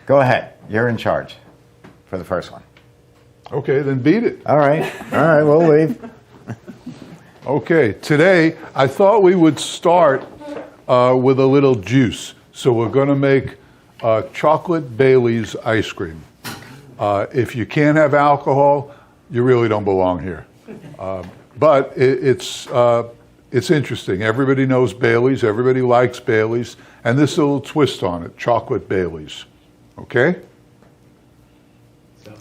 Go ahead. You're in charge for the first one. Okay, then beat it. All right, we'll leave. Okay, today I thought we would start with a little juice. So we're going to make chocolate Bailey's ice cream. If you can't have alcohol, you really don't belong here. But it's interesting. Everybody knows Bailey's. Everybody likes Bailey's. And this is a little twist on it, chocolate Bailey's. Okay?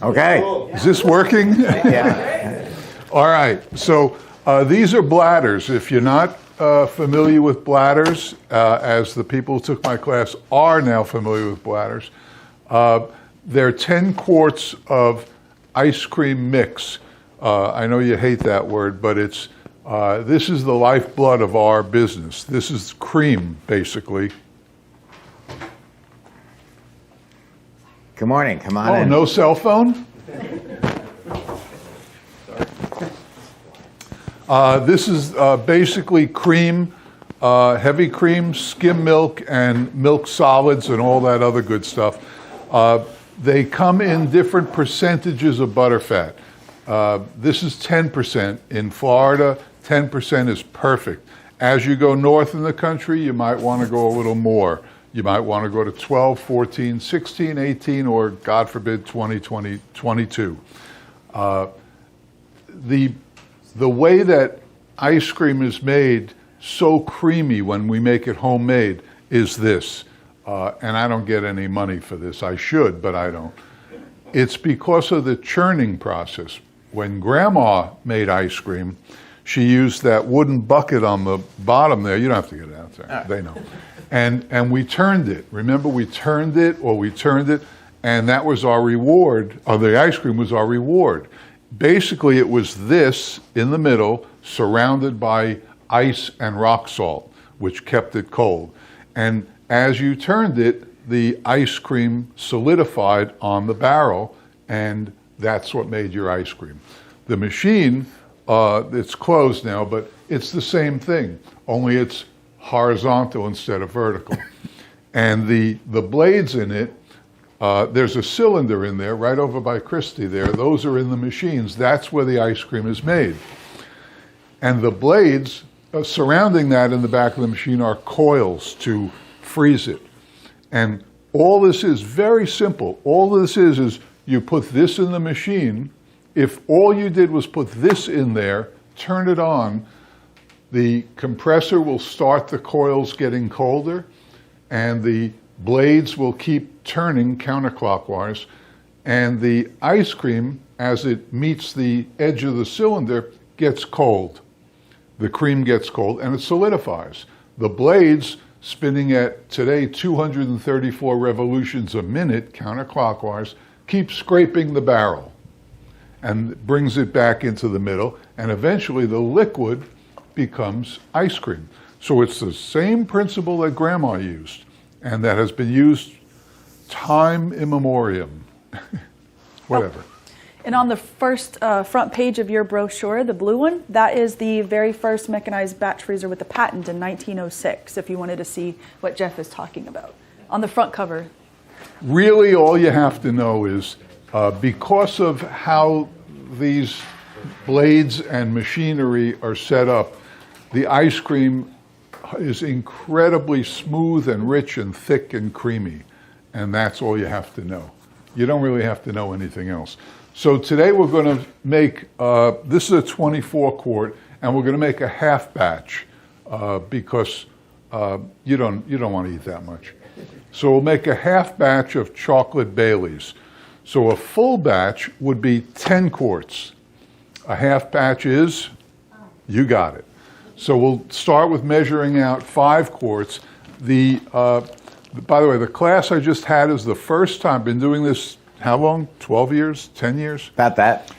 Okay. Is this working? Yeah. All right. So these are bladders. If you're not familiar with bladders, as the people who took my class are now familiar with bladders, they're 10 quarts of ice cream mix. I know you hate that word, but it's this is the lifeblood of our business. This is cream, basically. Good morning. Come on in. Oh, no cell phone? This is basically cream, heavy cream, skim milk, and milk solids, and all that other good stuff. They come in different percentages of butterfat. This is 10%. In Florida, 10% is perfect. As you go north in the country, you might want to go a little more. You might want to go to 12, 14, 16, 18, or God forbid, 20, 22. The way that ice cream is made so creamy when we make it homemade is this. And I don't get any money for this. I should, but I don't. It's because of the churning process. When Grandma made ice cream, she used that wooden bucket on the bottom there. You don't have to get it out there. They know. And we turned it. Remember, we turned it, and that was our reward, or the ice cream was our reward. Basically, it was this in the middle, surrounded by ice and rock salt, which kept it cold. And as you turned it, the ice cream solidified on the barrel, and that's what made your ice cream. The machine, it's closed now, but it's the same thing, only it's horizontal instead of vertical. And the blades in it, there's a cylinder in there right over by Christie there. Those are in the machines. That's where the ice cream is made. And the blades surrounding that in the back of the machine are coils to freeze it. And all this is very simple. All this is you put this in the machine. If all you did was put this in there, turn it on, the compressor will start the coils getting colder, and the blades will keep turning counterclockwise, and the ice cream, as it meets the edge of the cylinder, gets cold. The cream gets cold, and it solidifies. The blades, spinning at, today, 234 revolutions a minute, counterclockwise, keep scraping the barrel, and brings it back into the middle, and eventually the liquid becomes ice cream. So it's the same principle that Grandma used, and that has been used time immemorial. Whatever. And on the first front page of your brochure, the blue one, that is the very first mechanized batch freezer with the patent in 1906, if you wanted to see what Jeff is talking about. On the front cover. Really, all you have to know is because of how these blades and machinery are set up, the ice cream is incredibly smooth and rich and thick and creamy. And that's all you have to know. You don't really have to know anything else. So today we're going to make, this is a 24 quart, and we're going to make a half batch because you don't want to eat that much. So we'll make a half batch of chocolate Bailey's. So a full batch would be 10 quarts. A half batch is, you got it. So we'll start with measuring out 5 quarts. By the way, the class I just had is the first time. I've been doing this, how long? 12 years? 10 years? About that.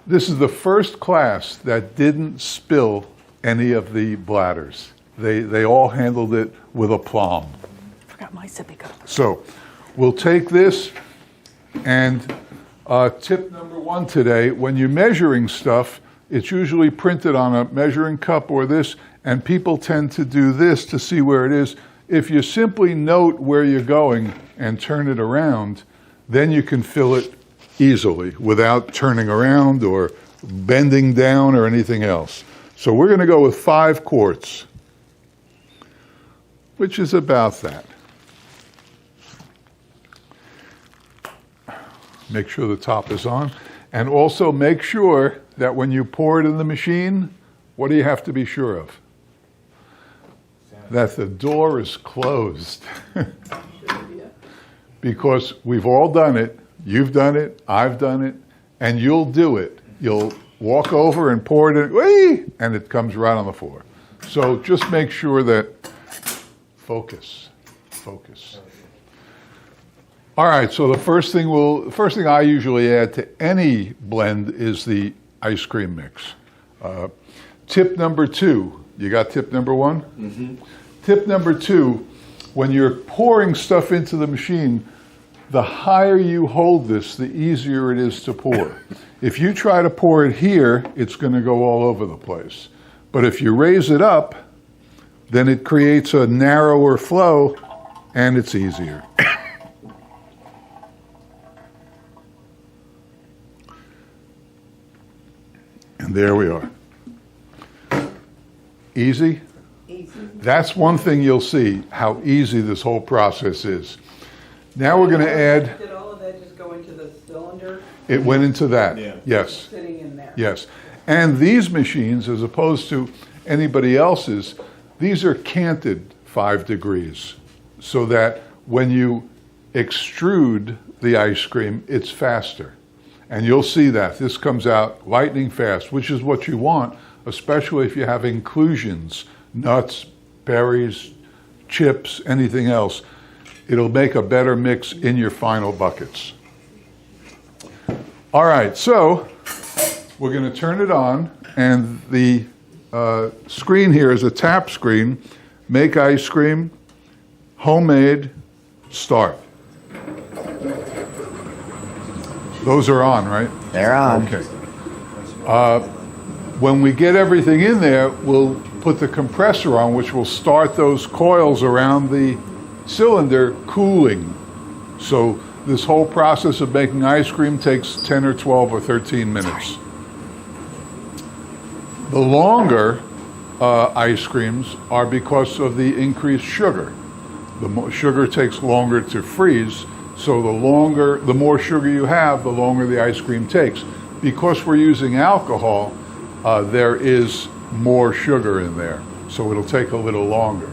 This is the first class that didn't spill any of the bladders. They all handled it with aplomb. Forgot my sippy cup. So we'll take this, and Tip number 1 today, when you're measuring stuff, it's usually printed on a measuring cup or this, and people tend to do this to see where it is. If you simply note where you're going and turn it around, then you can fill it easily without turning around or bending down or anything else. So we're going to go with 5 quarts, which is about that. Make sure the top is on. And also make sure that when you pour it in the machine, what do you have to be sure of? That the door is closed. Because we've all done it. You've done it. I've done it. And you'll do it. You'll walk over and pour it in, whee, and it comes right on the floor. So just make sure that, focus. All right, so the first thing I usually add to any blend is the ice cream mix. Tip number 2, you got tip number 1? Mm-hmm. Tip number 2, when you're pouring stuff into the machine, the higher you hold this, the easier it is to pour. If you try to pour it here, it's going to go all over the place. But if you raise it up, then it creates a narrower flow and it's easier. And there we are. Easy? Easy. That's one thing you'll see, how easy this whole process is. Now we're going to add... Did all of that just go into the cylinder? It went into that, Yeah. yes. Sitting in there? Yes. And these machines, as opposed to anybody else's, these are canted 5 degrees, so that when you extrude the ice cream, it's faster. And you'll see that. This comes out lightning fast, which is what you want, especially if you have inclusions, nuts, berries, chips, anything else. It'll make a better mix in your final buckets. All right, so we're going to turn it on, and the screen here is a tap screen. Make ice cream, homemade, start. Those are on, right? They're on. Okay. When we get everything in there, we'll put the compressor on, which will start those coils around the cylinder cooling. So this whole process of making ice cream takes 10 or 12 or 13 minutes. The longer ice creams are because of the increased sugar. The sugar takes longer to freeze, so the more sugar you have, the longer the ice cream takes. Because we're using alcohol, there is more sugar in there, so it'll take a little longer.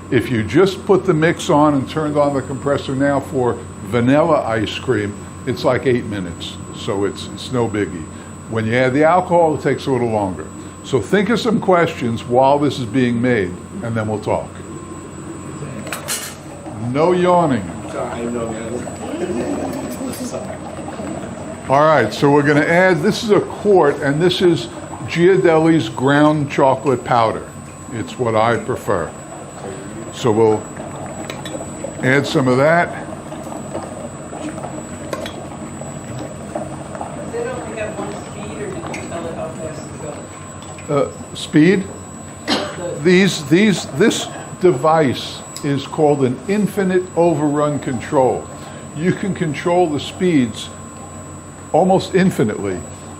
If you just put the mix on and turned on the compressor now for vanilla ice cream, it's like 8 minutes, so it's no biggie. When you add the alcohol, it takes a little longer. So think of some questions while this is being made, and then we'll talk. No yawning. All right, so we're going to add, this is a quart, and this is Ghirardelli's ground chocolate powder. It's what I prefer. So we'll add some of that. Does it only have one speed, or did you tell it how fast to go? Speed. This device is called an infinite overrun control. You can control the speeds almost infinitely,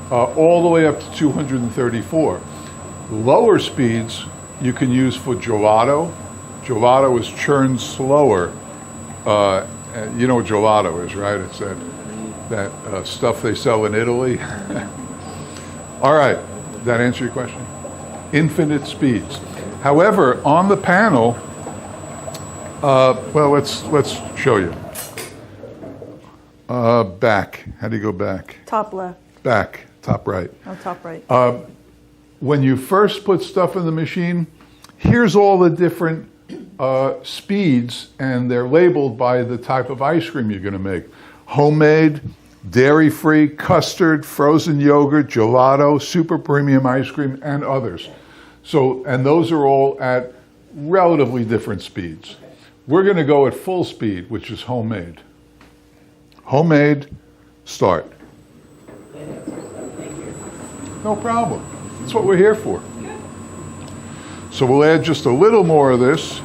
all the way up to 234. Lower speeds you can use for gelato. Gelato is churned slower. You know what gelato is, right? It's that stuff they sell in Italy. All right, that answer your question? Infinite speeds. However, on the panel, well, let's show you. Back. How do you go back? Top left. Back. Top right. Oh, top right. When you first put stuff in the machine, here's all the different speeds, and they're labeled by the type of ice cream you're going to make. Homemade, dairy-free, custard, frozen yogurt, gelato, super premium ice cream, and others. So, and those are all at relatively different speeds. We're going to go at full speed, which is homemade. Homemade, start. No problem. That's what we're here for. So we'll add just a little more of this.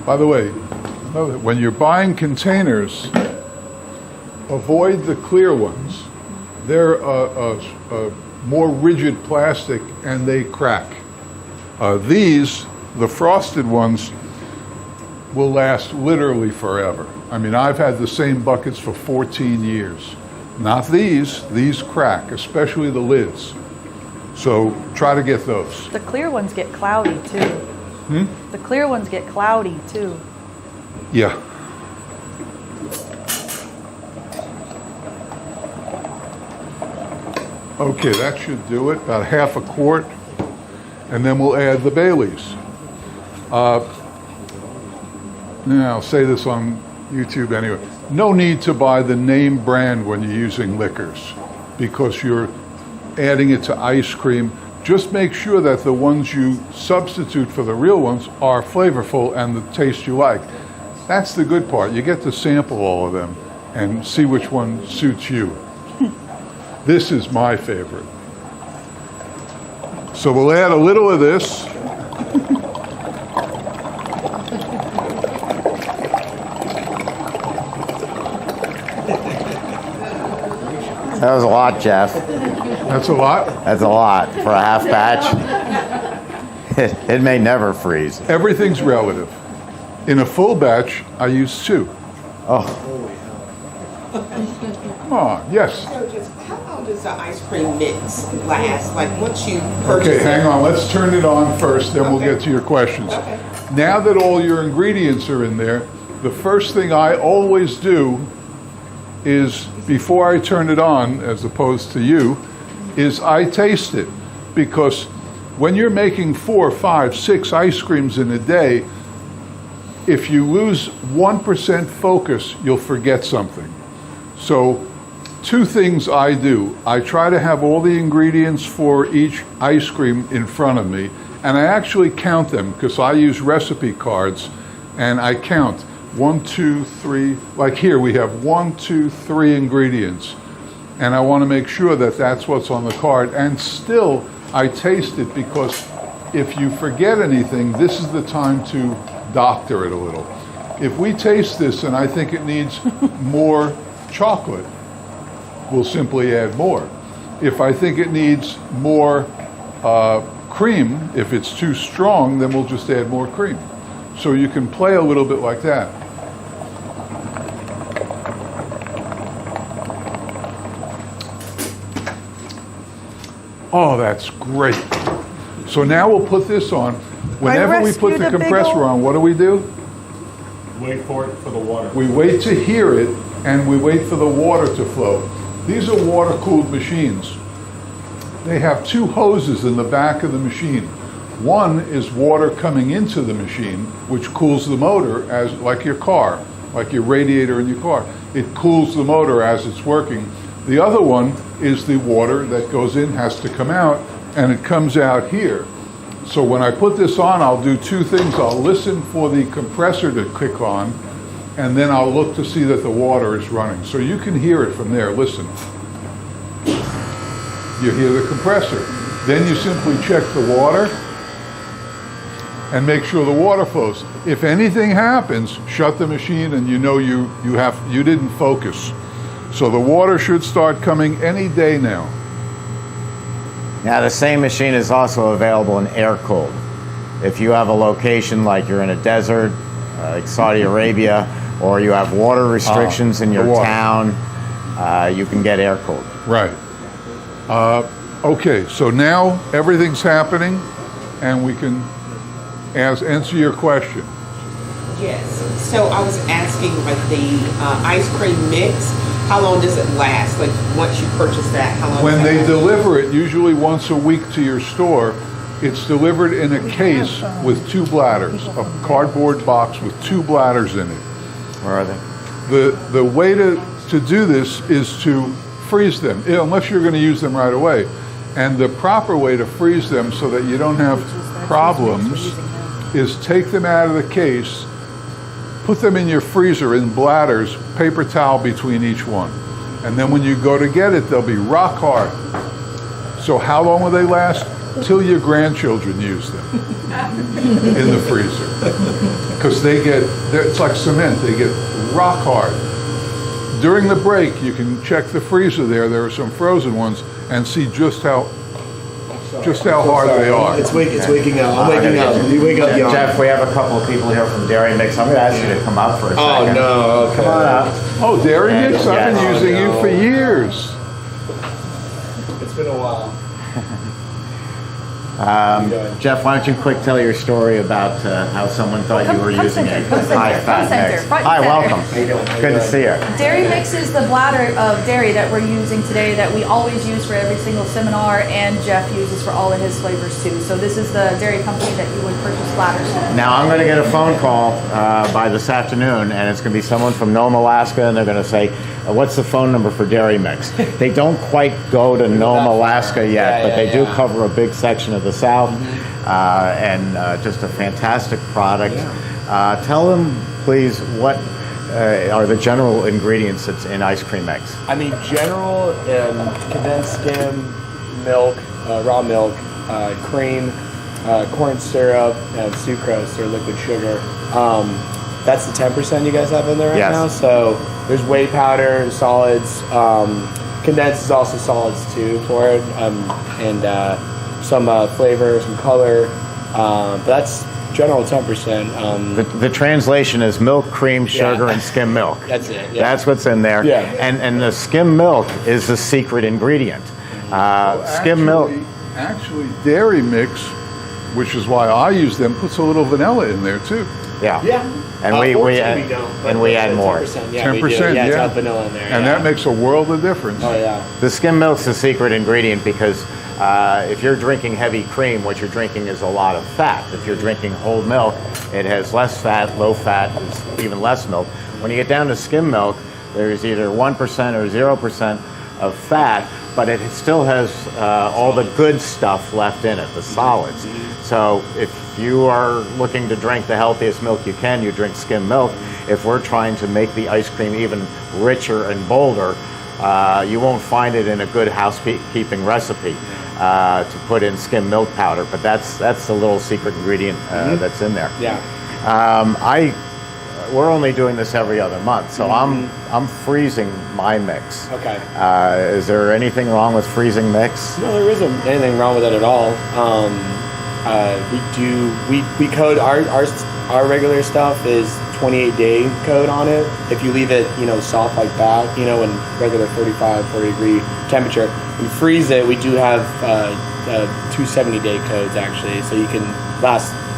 By the way, when you're buying containers, avoid the clear ones. They're a more rigid plastic and they crack. These, the frosted ones, will last literally forever. I mean, I've had the same buckets for 14 years. Not these crack, especially the lids. So try to get those. The clear ones get cloudy too. The clear ones get cloudy too. Yeah. Okay, that should do it, about half a quart. And then we'll add the Baileys. Now, I'll say this on YouTube anyway. No need to buy the name brand when you're using liquors because you're adding it to ice cream. Just make sure that the ones you substitute for the real ones are flavorful and the taste you like. That's the good part. You get to sample all of them and see which one suits you. This is my favorite. So we'll add a little of this. That was a lot, Jeff. That's a lot. That's a lot for a half batch. It may never freeze. Everything's relative. In a full batch, I use 2. Oh, Come on, yes. So just how long does the ice cream mix last? Like once you purchase Okay, it? hang on. Let's turn it on first, then we'll Okay. get to your questions. Okay. Now that all your ingredients are in there, the first thing I always do is, before I turn it on, as opposed to you, is I taste it. Because when you're making 4, 5, 6 ice creams in a day, if you lose 1% focus, you'll forget something. So 2 things I do. I try to have all the ingredients for each ice cream in front of me, and I actually count them because I use recipe cards, and I count 1, 2, 3. Like here, we have 1, 2, 3 ingredients, and I want to make sure that that's what's on the card. And still, I taste it because if you forget anything, this is the time to doctor it a little. If we taste this and I think it needs more chocolate, we'll simply add more. If I think it needs more cream, if it's too strong, then we'll just add more cream. So you can play a little bit like that. Oh, that's great. So now we'll put this on. Whenever we put rescued the a big compressor ol'- on, what do? Wait for it for the water. We wait to hear it, and we wait for the water to flow. These are water-cooled machines. They have 2 hoses in the back of the machine. One is water coming into the machine, which cools the motor, as like your car, like your radiator in your car. It cools the motor as it's working. The other one is the water that goes in, has to come out, and it comes out here. So when I put this on, I'll do 2 things. I'll listen for the compressor to click on, and then I'll look to see that the water is running. So you can hear it from there. Listen. You hear the compressor. Then you simply check the water and make sure the water flows. If anything happens, shut the machine and you know you didn't focus. So the water should start coming any day now. now the same machine is also available in air-cooled. If you have a location like you're in a desert, like Saudi Arabia, or you have water restrictions in your the water. town, you can get air-cooled. Right. Okay, so now everything's happening and we can answer your question. Yes. So I was asking, like the ice cream mix, how long does it last? Like once you purchase that, how long? When does they that last? deliver it, usually once a week to your store, it's delivered in a case with 2 bladders, a cardboard box with 2 bladders in it. Where are they? The way to do this is to freeze them, unless you're going to use them right away. And the proper way to freeze them so that you don't have problems is take them out of the case, put them in your freezer in bladders, paper towel between each one. And then when you go to get it, they'll be rock hard. So how long will they last? Till your grandchildren use them in the freezer. Because it's like cement, they get rock hard. During the break, you can check the freezer there. There are some frozen ones, and see just how hard they are. It's waking up. I'm waking up. You wake up, Jeff, we have a couple of people here from Dairy Mix. I'm going to ask you to come up for a second. Oh no! Okay. Come on up. Oh, Dairy Mix? I've been Yes. using you for years. It's been a while. Jeff, why don't you quick tell your story about how someone thought you were using a high-fat mix. Hi, welcome. Good to see you. Dairy Mix is the bladder of dairy that we're using today that we always use for every single seminar, and Jeff uses for all of his flavors too. So this is the dairy company that you would purchase bladders from. Now, I'm going to get a phone call by this afternoon, and it's going to be someone from Nome, Alaska, and they're going to say, what's the phone number for Dairy Mix? They don't quite go to Nome, Alaska yet, but they do cover a big section of the South, and just a fantastic product. Tell them, please, what are the general ingredients that's in ice cream mix? I mean, general condensed skim, milk, raw milk, cream, corn syrup, and sucrose or liquid sugar. That's the 10% you guys have in there right now. So there's whey powder, solids. Condensed is also solids too for it, and some flavor, some color. But that's general 10%. The translation is milk, cream, sugar, and skim milk. That's it. Yeah. That's what's in there. Yeah. And the skim milk is the secret ingredient. Skim milk. Actually, Dairy Mix, which is why I use them, puts a little vanilla in there too. Yeah. Yeah. And we add more. 10%. Yeah, 10%, we do. Yeah, it's yeah. got vanilla in there. And that makes a world of difference. Oh yeah. The skim milk's the secret ingredient because if you're drinking heavy cream, what you're drinking is a lot of fat. If you're drinking whole milk, it has less fat, low fat, and even less milk. When you get down to skim milk, there's either 1% or 0% of fat, but it still has all the good stuff left in it, the solids. So if you are looking to drink the healthiest milk you can, you drink skim milk. If we're trying to make the ice cream even richer and bolder, you won't find it in a good housekeeping recipe to put in skim milk powder, but that's the little secret ingredient that's in there. Yeah. We're only doing this every other month, so I'm freezing my mix. Okay. Is there anything wrong with freezing mix? No, there isn't anything wrong with it at all. We code our regular stuff is 28-day code on it. If you leave it, soft like that, in regular 35, 40 degree temperature, we freeze it. We do have 2 70-day codes actually, so you can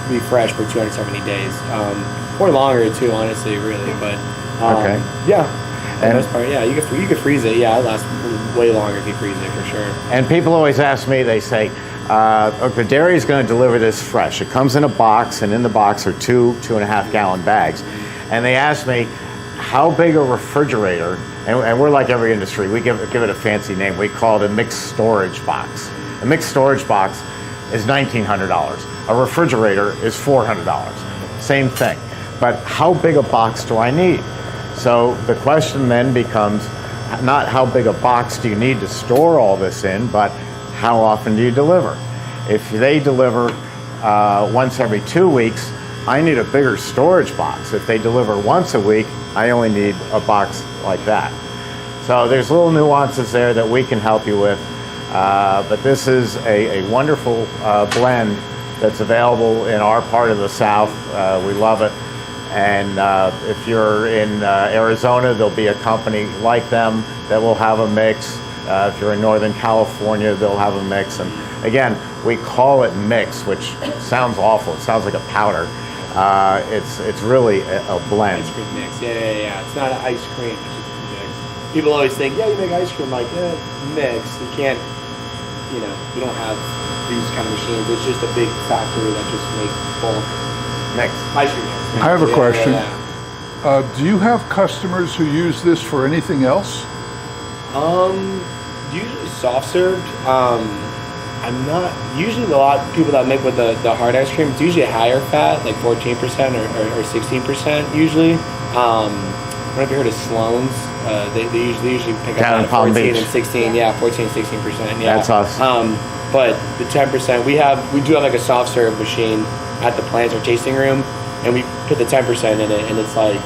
be fresh for 270 days, or longer too, honestly, really. But Okay. yeah. For the most part, yeah, you could freeze it. Yeah, it lasts way longer if you freeze it for sure. And people always ask me, they say, okay, dairy is going to deliver this fresh. It comes in a box, and in the box are 2.5 gallon bags. And they ask me, how big a refrigerator, and we're like every industry, we give it a fancy name. We call it a mixed storage box. A mixed storage box is $1,900. A refrigerator is $400. Same thing. But how big a box do I need? So the question then becomes not how big a box do you need to store all this in, but how often do you deliver? If they deliver once every 2 weeks, I need a bigger storage box. If they deliver once a week, I only need a box like that. So there's little nuances there that we can help you with. But this is a wonderful blend that's available in our part of the South. We love it. And if you're in Arizona, there'll be a company like them that will have a mix. If you're in Northern California, they'll have a mix. And again, we call it mix, which sounds awful. It sounds like a powder. It's really a blend. Ice cream mix. Yeah. It's not an ice cream. It's just a mix. People always think, you make ice cream like mix. You can't. You don't have these kind of machines. It's just a big factory that just makes bulk Mix. ice cream mix. I have a question. Yeah. Do you have customers who use this for anything else? Usually soft served. I'm not usually a lot of people that make with the hard ice cream. It's usually a higher fat, like 14% or 16% usually. What have you heard of Sloan's? They usually pick up Down in at Palm 14 Beach. and 16. Yeah, 14, 16%. Yeah, That's us. But the 10%, we do have like a soft serve machine at the plant or tasting room, and we put the 10% in it, and it's like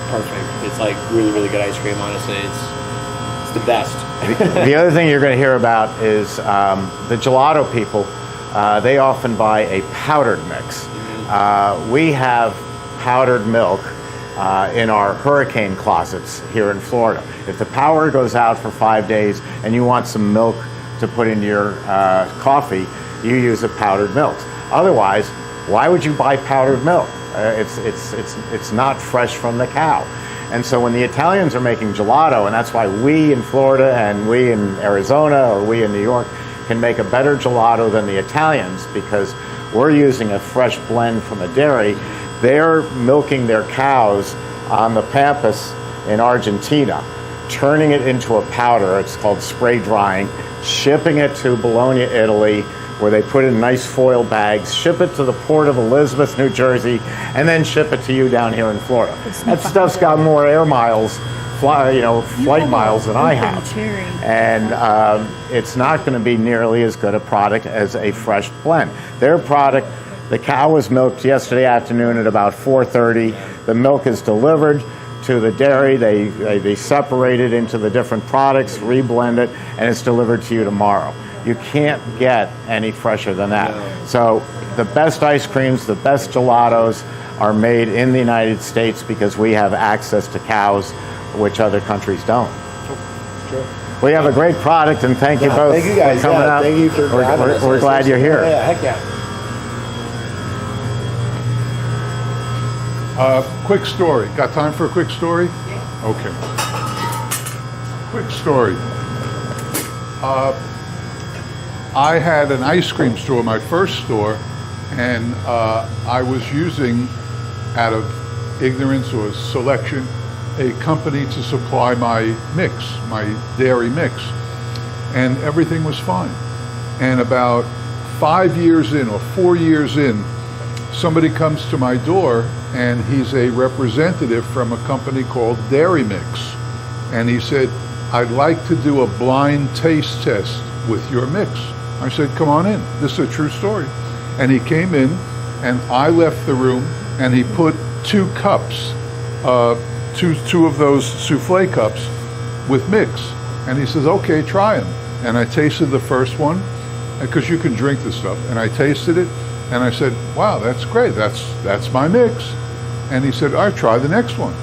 perfect. It's like really, really good ice cream. Honestly, it's the best. The other thing you're going to hear about is the gelato people. They often buy a powdered mix. We have powdered milk in our hurricane closets here in Florida. If the power goes out for 5 days and you want some milk to put in your coffee, you use a powdered milk. Otherwise, why would you buy powdered milk? It's not fresh from the cow. And so when the Italians are making gelato, and that's why we in Florida and we in Arizona or we in New York can make a better gelato than the Italians, because we're using a fresh blend from a dairy. They're milking their cows on the Pampas in Argentina, turning it into a powder. It's called spray drying, shipping it to Bologna, Italy, where they put it in nice foil bags, ship it to the port of Elizabeth, New Jersey, and then ship it to you down here in Florida. That stuff's got more air miles, flight miles than I have. And it's not going to be nearly as good a product as a fresh blend. Their product, the cow was milked yesterday afternoon at about 4:30. The milk is delivered to the dairy. They separate it into the different products, reblend it, and it's delivered to you tomorrow. You can't get any fresher than that. So the best ice creams, the best gelatos are made in the United States because we have access to cows, which other countries don't. Sure. We have a great product, and thank you both Thank you guys. for coming out. Thank you for having us. We're glad you're here. Yeah, heck yeah. Quick story. Got time for a quick story? Yeah. Okay. Quick story. I had an ice cream store, my first store, and I was using, out of ignorance or selection, a company to supply my mix, my dairy mix, and everything was fine. And about 5 years in or 4 years in, somebody comes to my door, and he's a representative from a company called Dairy Mix, and he said, "I'd like to do a blind taste test with your mix." I said, "Come on in. This is a true story." And he came in, and I left the room, and he put 2 cups, two of those souffle cups with mix. And he says, "Okay, try them." And I tasted the first one, because you can drink this stuff. And I tasted it, and I said, "Wow, that's great. That's my mix." And he said, "All right, try the next one."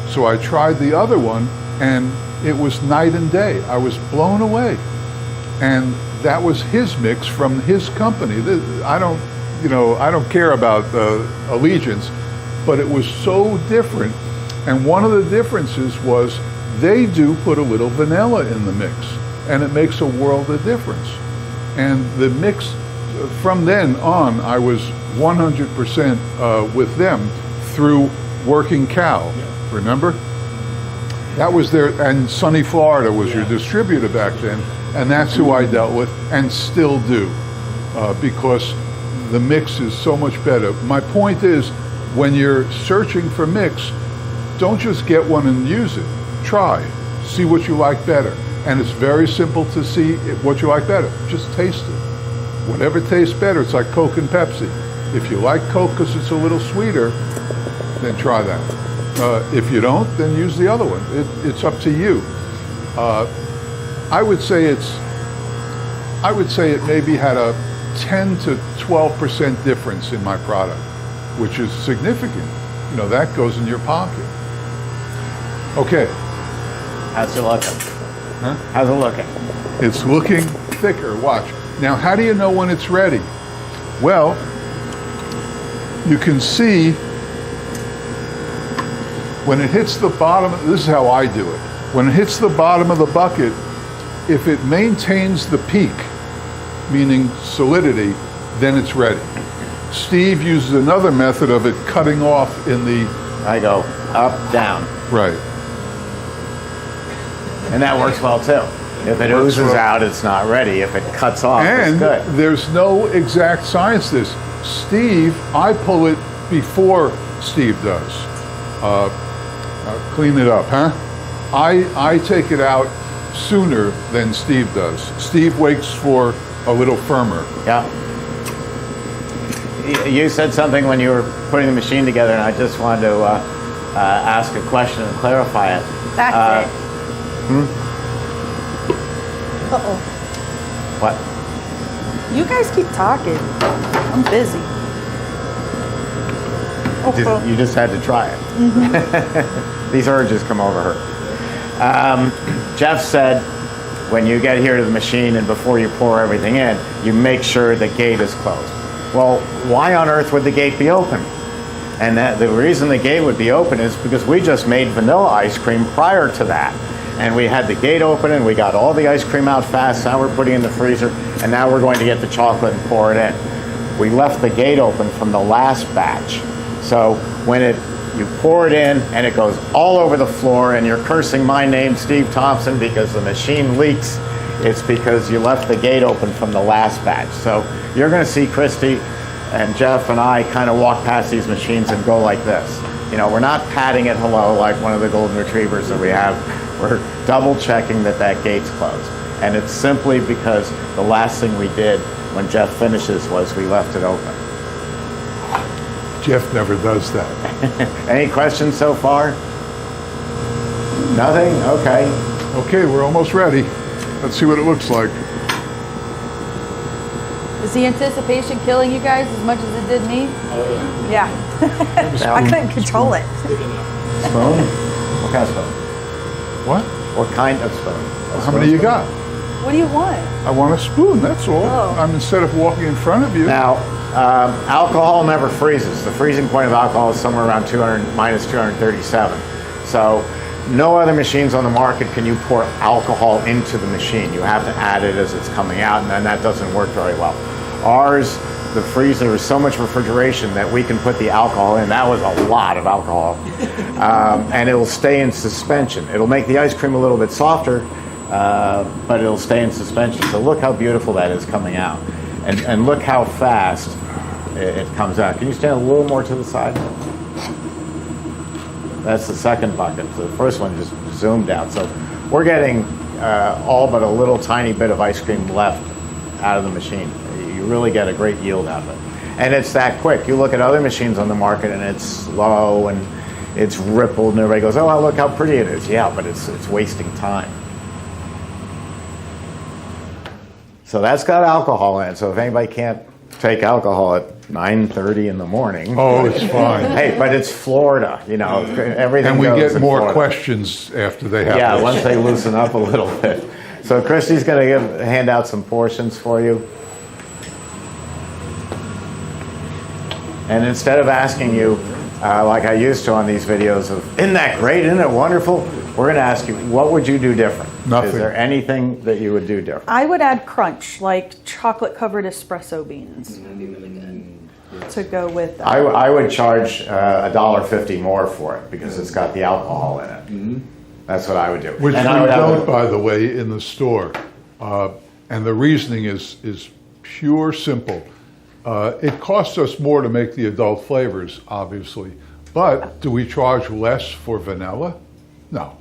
So I tried the other one, and it was night and day. I was blown away. And that was his mix from his company. I don't care about allegiance, but it was so different. And one of the differences was they do put a little vanilla in the mix, and it makes a world of difference. And the mix, from then on, I was 100% with them through Working Cow. Remember? That was their, and Sunny Florida was your distributor back then, and that's who I dealt with and still do, because the mix is so much better. My point is, when you're searching for mix, don't just get one and use it. Try, see what you like better. And it's very simple to see what you like better. Just taste it. Whatever tastes better, it's like Coke and Pepsi. If you like Coke because it's a little sweeter, then try that. If you don't, then use the other one. It's up to you. I would say it maybe had a 10 to 12% difference in my product, which is significant. That goes in your pocket. Okay. How's it looking? Huh? How's it looking? It's looking thicker. Watch. Now, how do you know when it's ready? Well, you can see when it hits the bottom. This is how I do it. When it hits the bottom of the bucket, if it maintains the peak, meaning solidity, then it's ready. Steve uses another method of it cutting off in the... I go up, down. Right. And that works well too. If it Works oozes well. out, it's not ready. If it cuts off, it's And good. there's no exact science to this. Steve, I pull it before Steve does. Clean it up, huh? I take it out sooner than Steve does. Steve waits for a little firmer. Yeah. You said something when you were putting the machine together, and I just wanted to ask a question and clarify it. That's it. Uh-oh. What? You guys keep talking. I'm busy. Okay. You just had to try it. These urges come over her. Jeff said, when you get here to the machine and before you pour everything in, you make sure the gate is closed. Well, why on earth would the gate be open? And the reason the gate would be open is because we just made vanilla ice cream prior to that. And we had the gate open and we got all the ice cream out fast. Now we're putting it in the freezer, and now we're going to get the chocolate and pour it in. We left the gate open from the last batch. So when you pour it in and it goes all over the floor and you're cursing my name, Steve Thompson, because the machine leaks, it's because you left the gate open from the last batch. So you're going to see Christy and Jeff and I kind of walk past these machines and go like this. You know, we're not patting it hello like one of the golden retrievers that we have. We're double checking that that gate's closed. And it's simply because the last thing we did when Jeff finishes was we left it open. Jeff never does that. Any questions so far? Nothing? Okay. Okay, we're almost ready. Let's see what it looks like. Is the anticipation killing you guys as much as it did me? Oh, yeah. Yeah. I couldn't control it. Spoon? What kind of spoon? What? What kind of spoon? How many you got? What do you want? I want a spoon, that's all. Oh. Instead of walking in front of you. Now, alcohol never freezes. The freezing point of alcohol is somewhere around minus 237. So no other machines on the market can you pour alcohol into the machine. You have to add it as it's coming out, and then that doesn't work very well. Ours, the freezer is so much refrigeration that we can put the alcohol in. That was a lot of alcohol. And it'll stay in suspension. It'll make the ice cream a little bit softer, but it'll stay in suspension. So look how beautiful that is coming out. And look how fast it comes out. Can you stand a little more to the side? That's the second bucket. So the first one just zoomed out. So we're getting all but a little tiny bit of ice cream left out of the machine. You really get a great yield out of it. And it's that quick. You look at other machines on the market and it's slow and it's rippled and everybody goes, oh, look how pretty it is. Yeah, but it's wasting time. So that's got alcohol in it. So if anybody can't take alcohol at 9:30 in the morning. Oh, it's fine. Hey, but it's Florida, you know, everything And we goes get in more Florida. questions after they have Yeah, this. once they loosen up a little bit. So Christy's going to hand out some portions for you. And instead of asking you, like I used to on these videos of, isn't that great, isn't it wonderful? We're going to ask you, what would you do different? Nothing. Is there anything that you would do different? I would add crunch, like chocolate-covered espresso beans. To go with that. I would charge $1.50 more for it because it's got the alcohol in it. That's what I would do. Which And we I would have don't, by the way, in the store. And the reasoning is pure simple. It costs us more to make the adult flavors, obviously. But do we charge less for vanilla? No.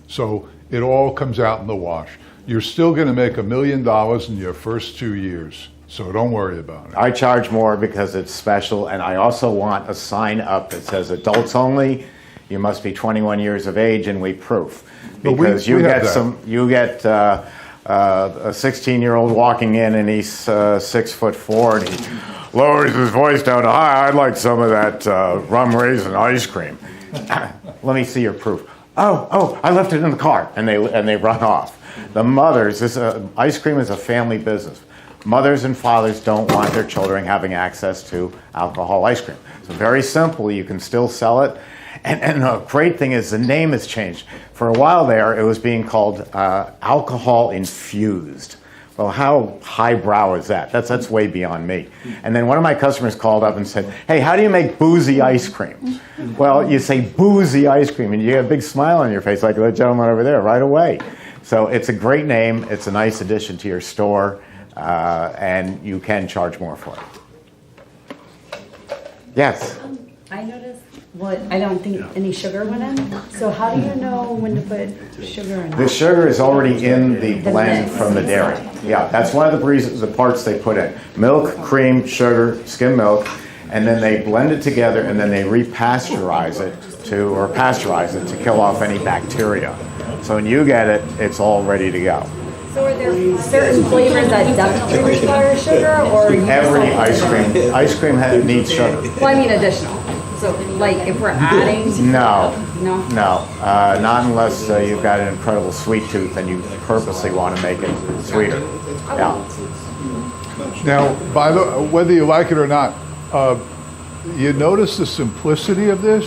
So it all comes out in the wash. You're still going to make $1 million in your first 2 years. So don't worry about it. I charge more because it's special, and I also want a sign up that says adults only. You must be 21 years of age and we proof. But Because we have that. you get a 16-year-old walking in and he's 6'4" and he lowers his voice down to, hi, I'd like some of that rum raisin ice cream. Let me see your proof. Oh, I left it in the car, and they run off. The mothers, ice cream is a family business. Mothers and fathers don't want their children having access to alcohol ice cream. So very simple, you can still sell it. And the great thing is the name has changed. For a while there, it was being called alcohol infused. Well, how highbrow is that? That's way beyond me. And then one of my customers called up and said, hey, how do you make boozy ice cream? Well, you say boozy ice cream, and you get a big smile on your face like that gentleman over there right away. So it's a great name. It's a nice addition to your store, and you can charge more for it. Yes? I noticed, well, I don't think any sugar went in. So how do you know when to put sugar in? The sugar is already in the blend mix. from the dairy. Yeah, that's one of the reasons, the parts they put in. Milk, cream, sugar, skim milk, and then they blend it together and then they repasteurize it or pasteurize it to kill off any bacteria. So when you get it, it's all ready to go. So are there certain flavors that definitely require sugar, or you just Every don't- ice cream needs sugar. Well, I mean additional. So like if we're adding to No, no. no, not unless you've got an incredible sweet tooth and you purposely want to make it sweeter. Yeah. Now, whether you like it or not, you notice the simplicity of this?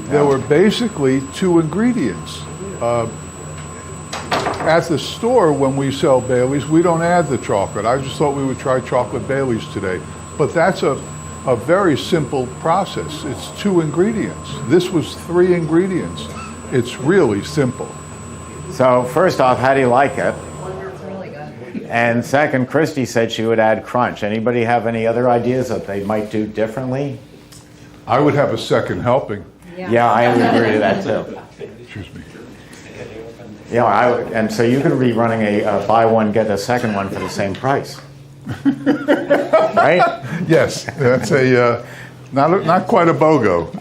There were basically 2 ingredients. At the store, when we sell Baileys, we don't add the chocolate. I just thought we would try chocolate Baileys today. But that's a very simple process. It's 2 ingredients. This was 3 ingredients. It's really simple. So first off, how do you like it? And second, Christy said she would add crunch. Anybody have any other ideas that they might do differently? I would have a second helping. Yeah, I would agree to that too. Excuse me. Yeah, and so you could be running a buy one, get a second one for the same price. Right? Yes, that's not quite a BOGO.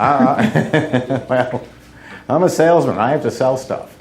Well, I'm a salesman. I have to sell stuff.